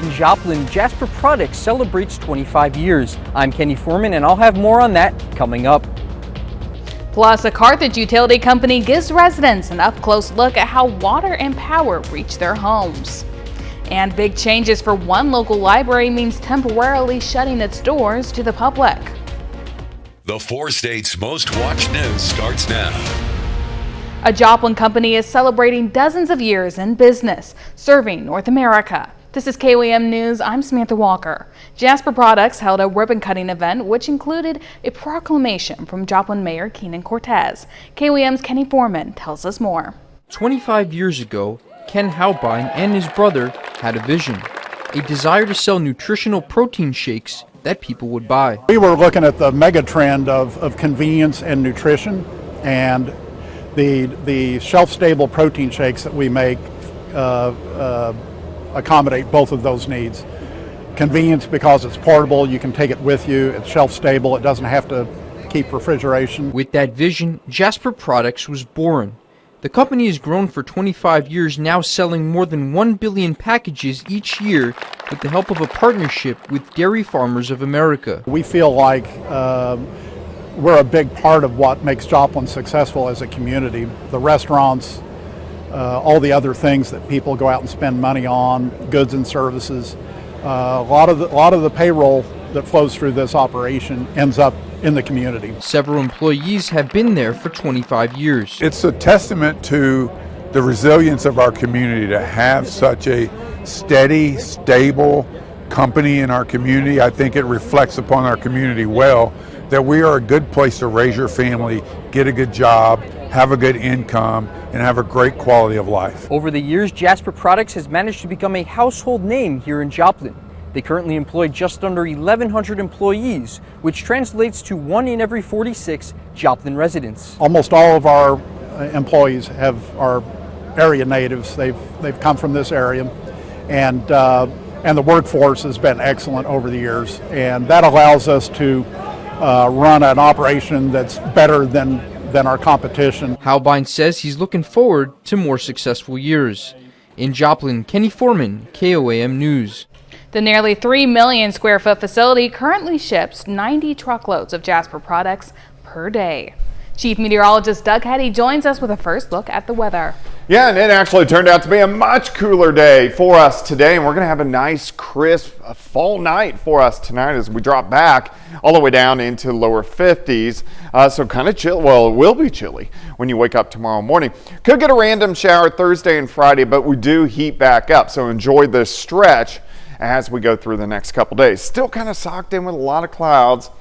In Joplin, Jasper Products celebrates 25 years. I'm Kenny Foreman, and I'll have more on that coming up. Plus, a Carthage utility company gives residents an up-close look at how water and power reach their homes. And big changes for one local library means temporarily shutting its doors to the public. The 4 states' most watched news starts now. A Joplin company is celebrating dozens of years in business, serving North America. This is KOAM News. I'm Samantha Walker. Jasper Products held a ribbon-cutting event, which included a proclamation from Joplin Mayor Keenan Cortez. KOAM's Kenny Foreman tells us more. 25 years ago, Ken Halbine and his brother had a vision, a desire to sell nutritional protein shakes that people would buy. We were looking at the mega trend of convenience and nutrition, and the shelf-stable protein shakes that we make accommodate both of those needs. Convenience because it's portable, you can take it with you, it's shelf-stable, it doesn't have to keep refrigeration. With that vision, Jasper Products was born. The company has grown for 25 years, now selling more than 1 billion packages each year with the help of a partnership with Dairy Farmers of America. We feel like we're a big part of what makes Joplin successful as a community. The restaurants, all the other things that people go out and spend money on, goods and services. A lot of the payroll that flows through this operation ends up in the community. Several employees have been there for 25 years. It's a testament to the resilience of our community to have such a steady, stable company in our community. I think it reflects upon our community well that we are a good place to raise your family, get a good job, have a good income, and have a great quality of life. Over the years, Jasper Products has managed to become a household name here in Joplin. They currently employ just under 1,100 employees, which translates to 1 in every 46 Joplin residents. Almost all of our employees are area natives. They've come from this area, and the workforce has been excellent over the years, and that allows us to run an operation that's better than our competition. Halbine says he's looking forward to more successful years. In Joplin, Kenny Foreman, KOAM News. The nearly 3 million square foot facility currently ships 90 truckloads of Jasper products per day. Chief Meteorologist Doug Hetty joins us with a first look at the weather. Yeah, and it actually turned out to be a much cooler day for us today, and we're going to have a nice, crisp fall night for us tonight as we drop back all the way down into lower 50s. So kind of chill. Well, it will be chilly when you wake up tomorrow morning. Could get a random shower Thursday and Friday, but we do heat back up. So enjoy this stretch as we go through the next couple days. Still kind of socked in with a lot of clouds.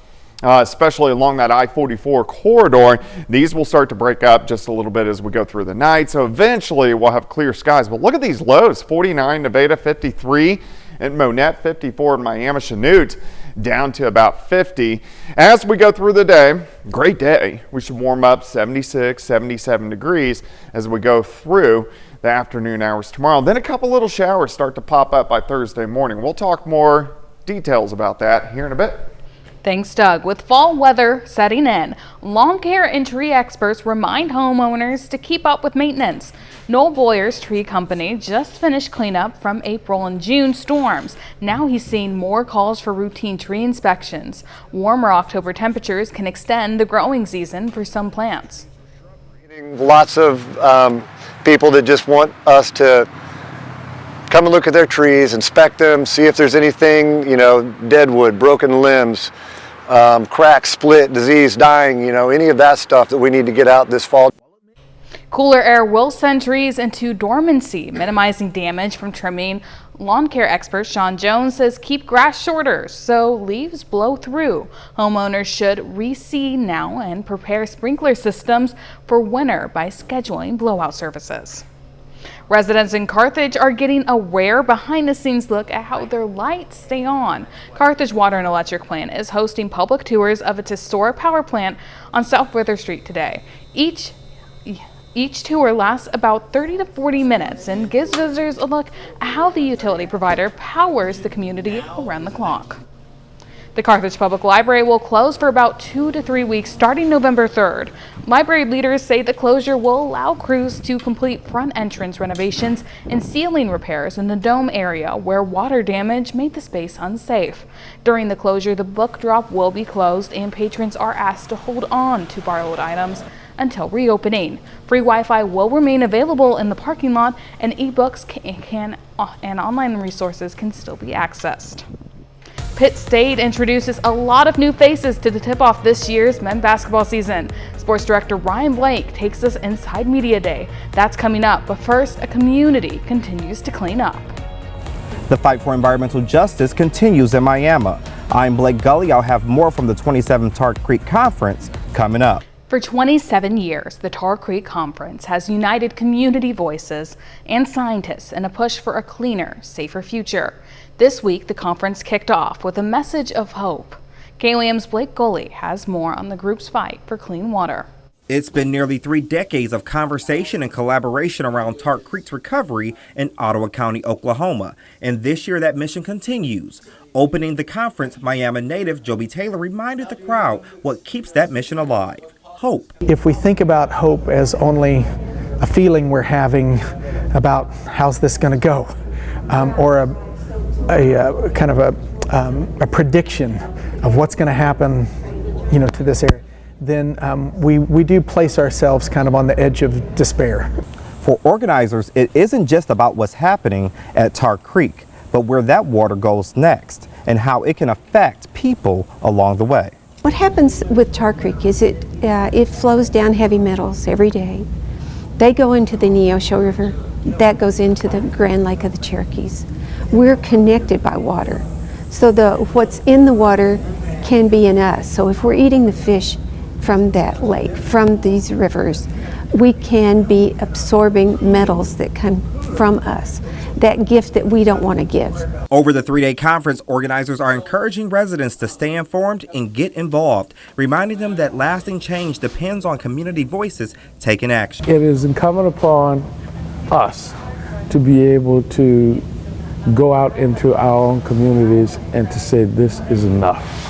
Especially along that I-44 corridor. These will start to break up just a little bit as we go through the night. So eventually we'll have clear skies. But look at these lows, 49 Nevada, 53 at Monette, 54 in Miami Chanute, down to about 50. As we go through the day, great day. We should warm up 76, 77 degrees as we go through the afternoon hours tomorrow. Then a couple little showers start to pop up by Thursday morning. We'll talk more details about that here in a bit. Thanks, Doug. With fall weather setting in, lawn care and tree experts remind homeowners to keep up with maintenance. Noel Boyer's tree company just finished cleanup from April and June storms. Now he's seeing more calls for routine tree inspections. Warmer October temperatures can extend the growing season for some plants. Lots of people that just want us to come and look at their trees, inspect them, see if there's anything, dead wood, broken limbs, cracked, split, disease, dying, any of that stuff that we need to get out this fall. Cooler air will send trees into dormancy, minimizing damage from trimming. Lawn care expert Sean Jones says keep grass shorter so leaves blow through. Homeowners should reseed now and prepare sprinkler systems for winter by scheduling blowout services. Residents in Carthage are getting a rare behind-the-scenes look at how their lights stay on. Carthage Water and Electric Plant is hosting public tours of its historic power plant on South Wither Street today. Each tour lasts about 30 to 40 minutes and gives visitors a look at how the utility provider powers the community around the clock. The Carthage Public Library will close for about 2 to 3 weeks starting November 3rd. Library leaders say the closure will allow crews to complete front entrance renovations and ceiling repairs in the dome area where water damage made the space unsafe. During the closure, the book drop will be closed and patrons are asked to hold on to borrowed items until reopening. Free Wi-Fi will remain available in the parking lot, and ebooks and online resources can still be accessed. Pitt State introduces a lot of new faces to the tip-off this year's men's basketball season. Sports Director Ryan Blake takes us inside Media Day. That's coming up, but first, a community continues to clean up. The fight for environmental justice continues in Miami. I'm Blake Gully. I'll have more from the 27th Tar Creek Conference coming up. For 27 years, the Tar Creek Conference has united community voices and scientists in a push for a cleaner, safer future. This week, the conference kicked off with a message of hope. KOAM's Blake Gully has more on the group's fight for clean water. It's been nearly 3 decades of conversation and collaboration around Tar Creek's recovery in Ottawa County, Oklahoma. And this year, that mission continues. Opening the conference, Miami native Joby Taylor reminded the crowd what keeps that mission alive. Hope. If we think about hope as only a feeling we're having about how's this going to go, or a kind of a prediction of what's going to happen, to this area, then we do place ourselves kind of on the edge of despair. For organizers, it isn't just about what's happening at Tar Creek, but where that water goes next and how it can affect people along the way. What happens with Tar Creek is it flows down heavy metals every day. They go into the Neosho River. That goes into the Grand Lake of the Cherokees. We're connected by water. So what's in the water can be in us. So if we're eating the fish from that lake, from these rivers, we can be absorbing metals that come from us. That gift that we don't want to give. Over the 3-day conference, organizers are encouraging residents to stay informed and get involved, reminding them that lasting change depends on community voices taking action. It is incumbent upon us to be able to go out into our own communities and to say this is enough.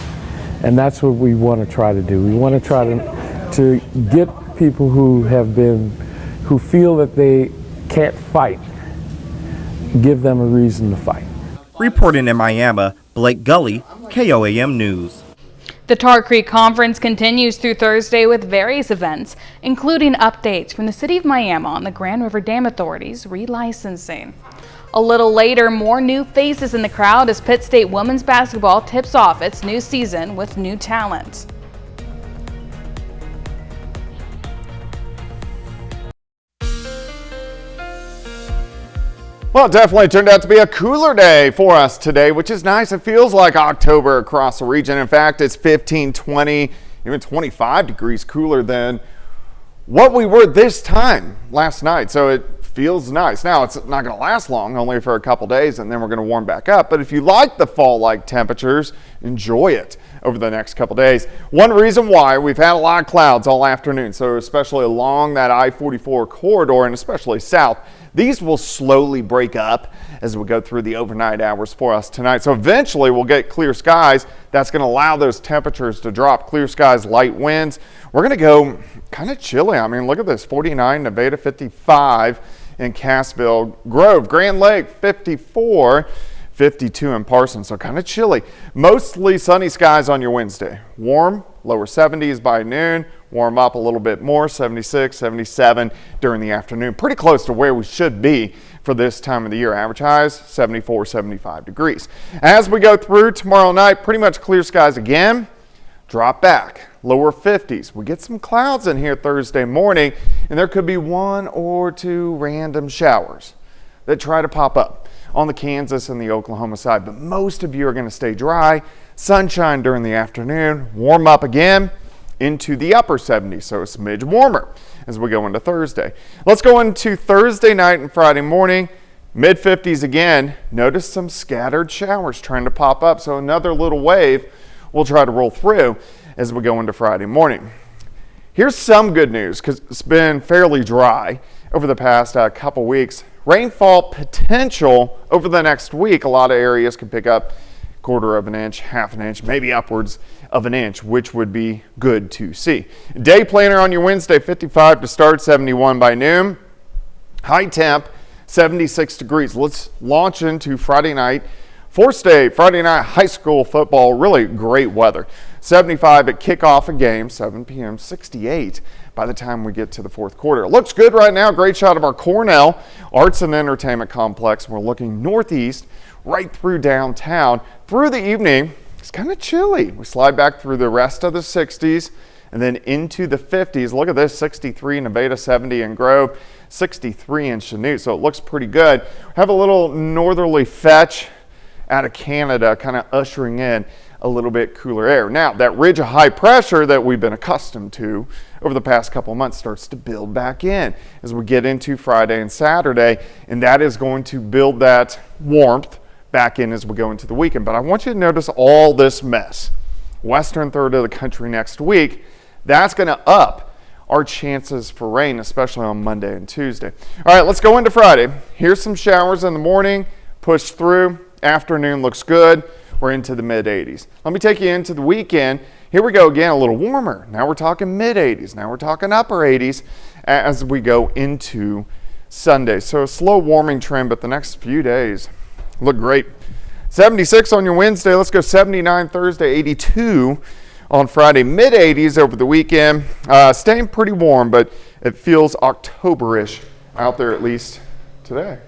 And that's what we want to try to do. We want to try to get people who feel that they can't fight, give them a reason to fight. Reporting in Miami, Blake Gully, KOAM News. The Tar Creek Conference continues through Thursday with various events, including updates from the City of Miami on the Grand River Dam Authority's relicensing. A little later, more new faces in the crowd as Pitt State women's basketball tips off its new season with new talent. Well, it definitely turned out to be a cooler day for us today, which is nice. It feels like October across the region. In fact, it's 15, 20, even 25 degrees cooler than what we were this time last night. So it feels nice. Now, it's not going to last long, only for a couple days, and then we're going to warm back up. But if you like the fall-like temperatures, enjoy it over the next couple days. One reason why, we've had a lot of clouds all afternoon, so especially along that I-44 corridor and especially south. These will slowly break up as we go through the overnight hours for us tonight. So eventually we'll get clear skies. That's going to allow those temperatures to drop. Clear skies, light winds. We're going to go kind of chilly. I mean, look at this, 49, Nevada 55 in Cassville, Grove, Grand Lake 54, 52 in Parsons, so kind of chilly. Mostly sunny skies on your Wednesday. Warm, lower 70s by noon. Warm up a little bit more, 76, 77 during the afternoon. Pretty close to where we should be for this time of the year. Average highs, 74, 75 degrees. As we go through tomorrow night, pretty much clear skies again. Drop back, lower 50s. We get some clouds in here Thursday morning, and there could be 1 or 2 random showers that try to pop up on the Kansas and the Oklahoma side. But most of you are going to stay dry. Sunshine during the afternoon. Warm up again into the upper 70s, so a smidge warmer as we go into Thursday. Let's go into Thursday night and Friday morning. Mid 50s again. Notice some scattered showers trying to pop up, so another little wave we'll try to roll through as we go into Friday morning. Here's some good news because it's been fairly dry over the past couple weeks. Rainfall potential over the next week. A lot of areas can pick up quarter of an inch, half an inch, maybe upwards of an inch, which would be good to see. Day planner on your Wednesday, 55 to start, 71 by noon. High temp, 76 degrees. Let's launch into Friday night. Force Day, Friday night high school football, really great weather. 75 at kickoff a game, 7 p.m., 68 by the time we get to the fourth quarter. It looks good right now. Great shot of our Cornell Arts and Entertainment Complex. We're looking northeast right through downtown. Through the evening, it's kind of chilly. We slide back through the rest of the 60s and then into the 50s. Look at this, 63 in Nevada, 70 in Grove, 63 in Chanute. So it looks pretty good. Have a little northerly fetch out of Canada, kind of ushering in a little bit cooler air. Now, that ridge of high pressure that we've been accustomed to over the past couple months starts to build back in as we get into Friday and Saturday, and that is going to build that warmth back in as we go into the weekend. But I want you to notice all this mess. Western third of the country next week, that's going to up our chances for rain, especially on Monday and Tuesday. All right, let's go into Friday. Here's some showers in the morning, push through. Afternoon looks good. We're into the mid-80s. Let me take you into the weekend. Here we go again, a little warmer. Now we're talking mid-80s. Now we're talking upper 80s as we go into Sunday. So a slow warming trend, but the next few days look great. 76 on your Wednesday. Let's go 79 Thursday, 82 on Friday. Mid-80s over the weekend. Staying pretty warm, but it feels October-ish out there at least today.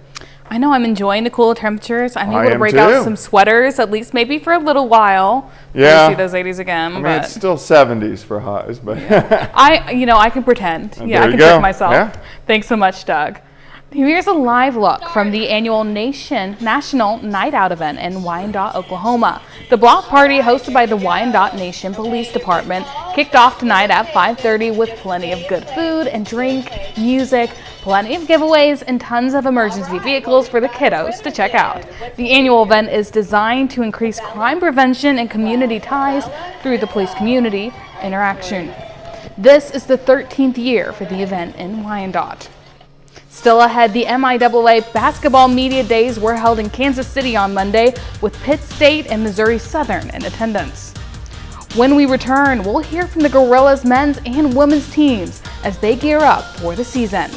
I know, I'm enjoying the cooler temperatures. I'm able to break out some sweaters, at least maybe for a little while. Yeah. See those 80s again. I mean, it's still 70s for highs, but yeah. I can pretend. Yeah, I can trick myself. Yeah. Thanks so much, Doug. Here's a live look from the annual National Night Out event in Wyandotte, Oklahoma. The block party hosted by the Wyandotte Nation Police Department kicked off tonight at 5:30 with plenty of good food and drink, music, plenty of giveaways, and tons of emergency vehicles for the kiddos to check out. The annual event is designed to increase crime prevention and community ties through the police community interaction. This is the 13th year for the event in Wyandotte. Still ahead, the MIAA Basketball Media Days were held in Kansas City on Monday with Pitt State and Missouri Southern in attendance. When we return, we'll hear from the Gorillas men's and women's teams as they gear up for the season.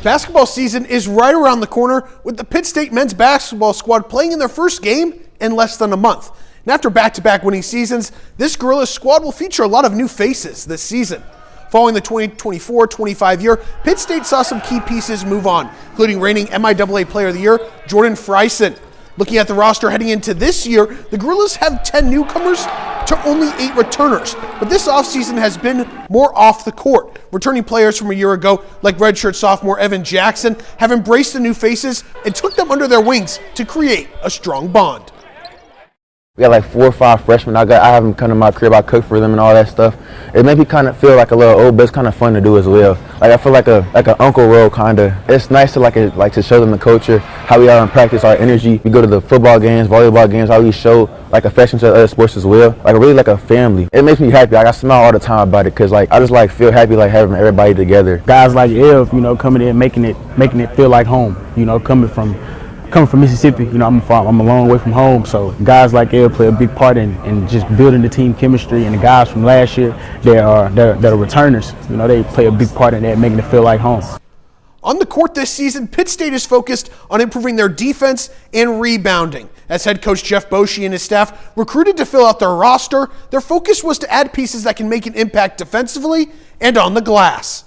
Basketball season is right around the corner with the Pitt State men's basketball squad playing in their first game in less than a month. And after back-to-back winning seasons, this Gorillas squad will feature a lot of new faces this season. Following the 2024-25 year, Pitt State saw some key pieces move on, including reigning MIAA Player of the Year, Jordan Friesen. Looking at the roster heading into this year, the Gorillas have 10 newcomers to only 8 returners, but this offseason has been more off the court. Returning players from a year ago, like redshirt sophomore Evan Jackson, have embraced the new faces and took them under their wings to create a strong bond. We got like 4 or 5 freshmen. I have them come to my crib. I cook for them and all that stuff. It made me kind of feel like a little old, but it's kind of fun to do as well. Like I feel like an uncle role kind of. It's nice to like to show them the culture, how we are in practice, our energy. We go to the football games, volleyball games, how we show like affection to other sports as well. Like really like a family. It makes me happy. Like I smile all the time about it because like I just like feel happy like having everybody together. Guys like Ev, coming in making it feel like home. Coming from Mississippi, I'm a long way from home, so guys like Ed play a big part in just building the team chemistry, and the guys from last year that are returners, they play a big part in that, making it feel like home. On the court this season, Pitt State is focused on improving their defense and rebounding. As head coach Jeff Boschee and his staff recruited to fill out their roster, their focus was to add pieces that can make an impact defensively and on the glass.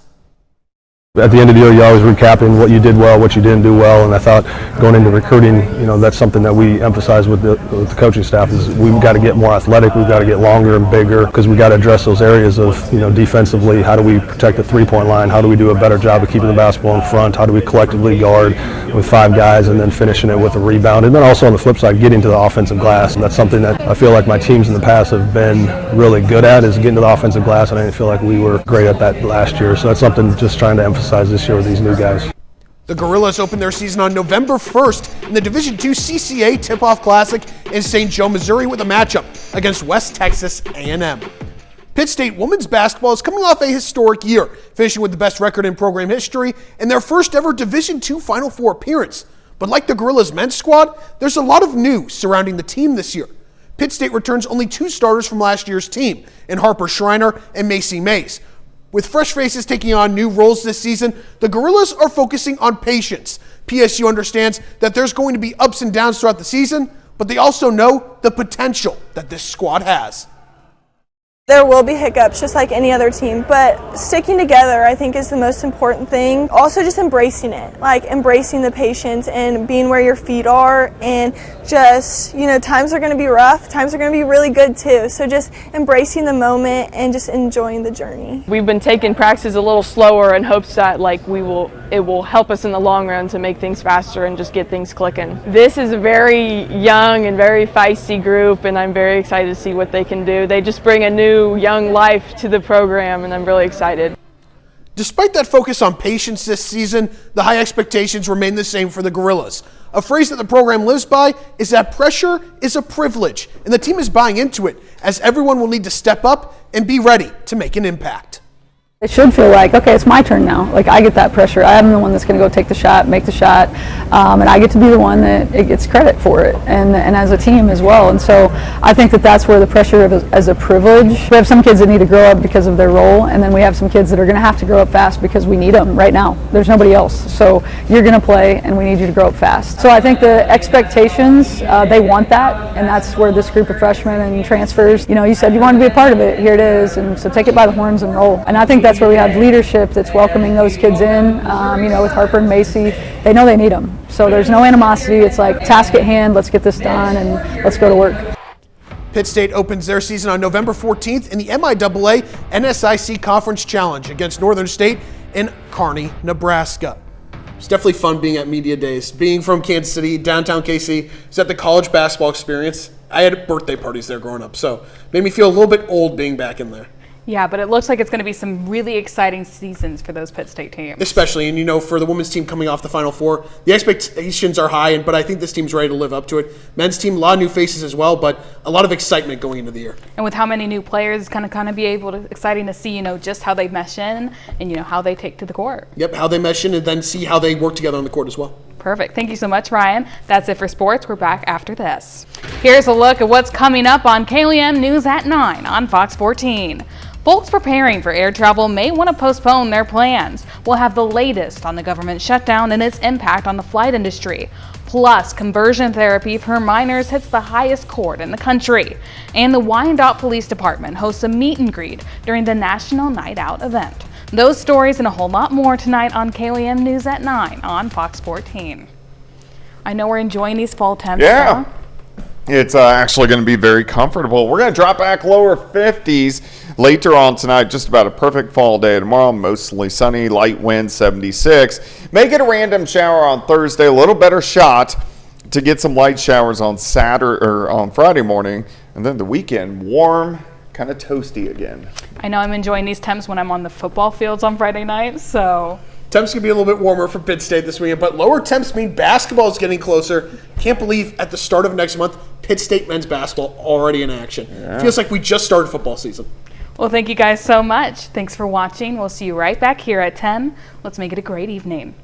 At the end of the year, you're always recapping what you did well, what you didn't do well, and I thought going into recruiting, that's something that we emphasize with the coaching staff is we've got to get more athletic, we've got to get longer and bigger because we've got to address those areas of, defensively, how do we protect the three-point line, how do we do a better job of keeping the basketball in front, how do we collectively guard with 5 guys and then finishing it with a rebound, and then also on the flip side, getting to the offensive glass. And that's something that I feel like my teams in the past have been really good at is getting to the offensive glass, and I didn't feel like we were great at that last year. So that's something just trying to emphasize this year with these new guys. The Gorillas opened their season on November 1st in the Division II CCA Tip-Off Classic in St. Joe, Missouri with a matchup against West Texas A&M. Pitt State women's basketball is coming off a historic year, finishing with the best record in program history and their first ever Division II Final Four appearance. But like the Gorillas men's squad, there's a lot of news surrounding the team this year. Pitt State returns only 2 starters from last year's team, in Harper Schreiner and Macy Mays. With fresh faces taking on new roles this season, the Gorillas are focusing on patience. PSU understands that there's going to be ups and downs throughout the season, but they also know the potential that this squad has. There will be hiccups just like any other team, but sticking together I think is the most important thing. Also just embracing it, like embracing the patience and being where your feet are, and just, times are going to be rough, times are going to be really good too. So just embracing the moment and just enjoying the journey. We've been taking practices a little slower in hopes that it will help us in the long run to make things faster and just get things clicking. This is a very young and very feisty group, and I'm very excited to see what they can do. They just bring a new young life to the program, and I'm really excited. Despite that focus on patience this season, the high expectations remain the same for the Gorillas. A phrase that the program lives by is that pressure is a privilege, and the team is buying into it, as everyone will need to step up and be ready to make an impact. It should feel like, okay, it's my turn now. Like, I get that pressure. I'm the one that's going to go take the shot, make the shot, and I get to be the one that it gets credit for it, and as a team as well. And so I think that that's where the pressure is a privilege. We have some kids that need to grow up because of their role, and then we have some kids that are going to have to grow up fast because we need them right now. There's nobody else. So you're going to play, and we need you to grow up fast. So I think the expectations, they want that, and that's where this group of freshmen and transfers, you said you wanted to be a part of it. Here it is, and so take it by the horns and roll. And I think that's where we have leadership that's welcoming those kids in, with Harper and Macy. They know they need them. So there's no animosity. It's like, task at hand, let's get this done, and let's go to work. Pitt State opens their season on November 14th in the MIAA NSIC Conference Challenge against Northern State in Kearney, Nebraska. It's definitely fun being at Media Days. Being from Kansas City, downtown KC, is that the college basketball experience. I had birthday parties there growing up, so it made me feel a little bit old being back in there. Yeah, but it looks like it's going to be some really exciting seasons for those Pitt State teams. Especially, and for the women's team coming off the Final Four, the expectations are high, but I think this team's ready to live up to it. Men's team, a lot of new faces as well, but a lot of excitement going into the year. And with how many new players, it's kind of be exciting to see, just how they mesh in and, how they take to the court. Yep, how they mesh in, and then see how they work together on the court as well. Perfect. Thank you so much, Ryan. That's it for sports. We're back after this. Here's a look at what's coming up on KLM News at 9 on Fox 14. Folks preparing for air travel may want to postpone their plans. We'll have the latest on the government shutdown and its impact on the flight industry. Plus, conversion therapy for minors hits the highest court in the country. And the Wyandotte Police Department hosts a meet and greet during the National Night Out event. Those stories and a whole lot more tonight on KLM News at 9 on Fox 14. I know we're enjoying these fall temps. Yeah. It's actually going to be very comfortable. We're going to drop back lower 50s later on tonight. Just about a perfect fall day tomorrow. Mostly sunny, light wind, 76. May get a random shower on Thursday. A little better shot to get some light showers on Saturday or on Friday morning, and then the weekend warm, kind of toasty again. I know I'm enjoying these temps when I'm on the football fields on Friday night. So. Temps can be a little bit warmer for Pitt State this weekend, but lower temps mean basketball is getting closer. Can't believe at the start of next month, Pitt State men's basketball already in action. Yeah. Feels like we just started football season. Well, thank you guys so much. Thanks for watching. We'll see you right back here at 10. Let's make it a great evening.